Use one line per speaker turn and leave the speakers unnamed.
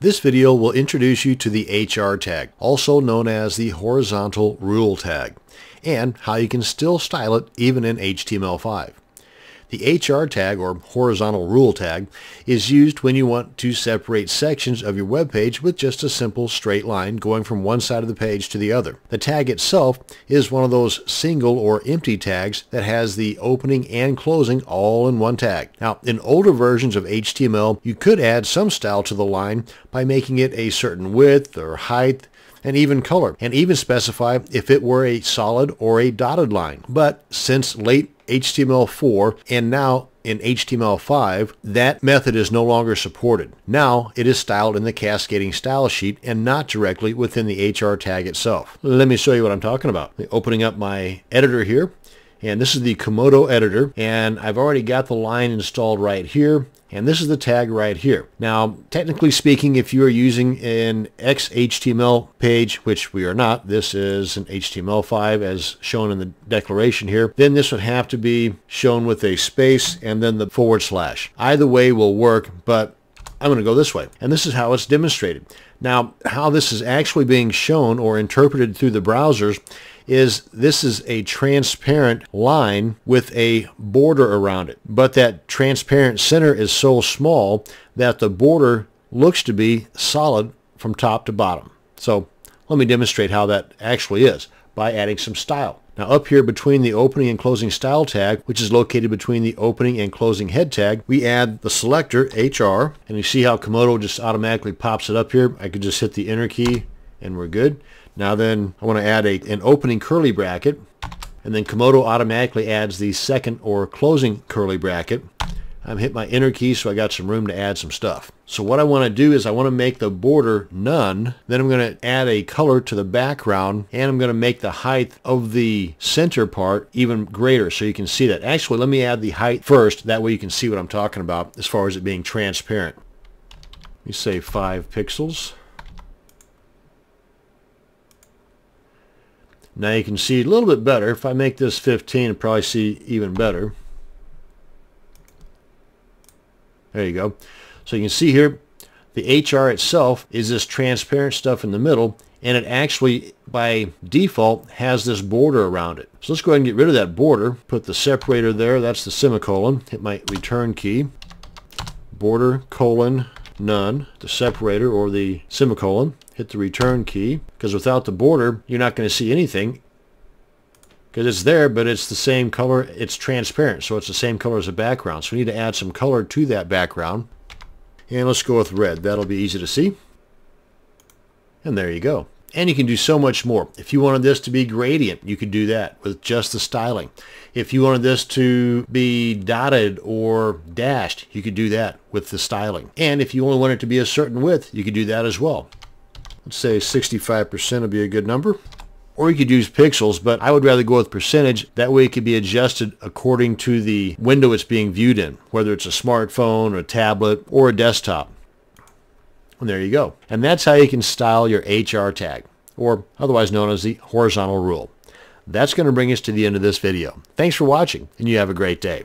This video will introduce you to the HR tag, also known as the horizontal rule tag, and how you can still style it even in HTML5. The HR tag, or horizontal rule tag, is used when you want to separate sections of your web page with just a simple straight line going from one side of the page to the other. The tag itself is one of those single or empty tags that has the opening and closing all in one tag. Now, in older versions of HTML, you could add some style to the line by making it a certain width or height, and even color, and even specify if it were a solid or a dotted line. But since late HTML4 and now in HTML5, that method is no longer supported. Now it is styled in the cascading style sheet and not directly within the HR tag itself. Let me show you what I'm talking about. Opening up my editor here, and this is the Komodo editor, and I've already got the line installed right here, and this is the tag right here. Now, technically speaking, if you are using an XHTML page, which we are not, this is an HTML5 as shown in the declaration here, then this would have to be shown with a space and then the /. Either way will work, but I'm going to go this way. And this is how it's demonstrated. Now, how this is actually being shown or interpreted through the browsers is this is a transparent line with a border around it. But that transparent center is so small that the border looks to be solid from top to bottom. So let me demonstrate how that actually is by adding some style. Now up here between the opening and closing style tag, which is located between the opening and closing head tag, we add the selector HR, and you see how Komodo just automatically pops it up here. I could just hit the enter key and we're good. Now then I want to add an opening curly bracket, and then Komodo automatically adds the second or closing curly bracket. I'm hit my enter key, so I got some room to add some stuff. So what I want to do is I want to make the border none. Then I'm going to add a color to the background, and I'm going to make the height of the center part even greater so you can see that. Actually, let me add the height first. That way you can see what I'm talking about as far as it being transparent. Let me say 5 pixels. Now you can see a little bit better. If I make this 15, you'll probably see even better. There you go. So you can see here the HR itself is this transparent stuff in the middle, and it actually by default has this border around it. So let's go ahead and get rid of that border. Put the separator there. That's the semicolon. Hit my return key. Border colon none. The separator or the semicolon. Hit the return key, because without the border you're not going to see anything, because it's there but it's the same color. It's transparent, so it's the same color as the background. So we need to add some color to that background, and let's go with red. That'll be easy to see, and there you go. And you can do so much more. If you wanted this to be gradient, you could do that with just the styling. If you wanted this to be dotted or dashed, you could do that with the styling. And if you only want it to be a certain width, you could do that as well. Let's say 65% would be a good number. Or you could use pixels, but I would rather go with percentage. That way it could be adjusted according to the window it's being viewed in, whether it's a smartphone or a tablet or a desktop. And there you go. And that's how you can style your HR tag, or otherwise known as the horizontal rule. That's going to bring us to the end of this video. Thanks for watching, and you have a great day.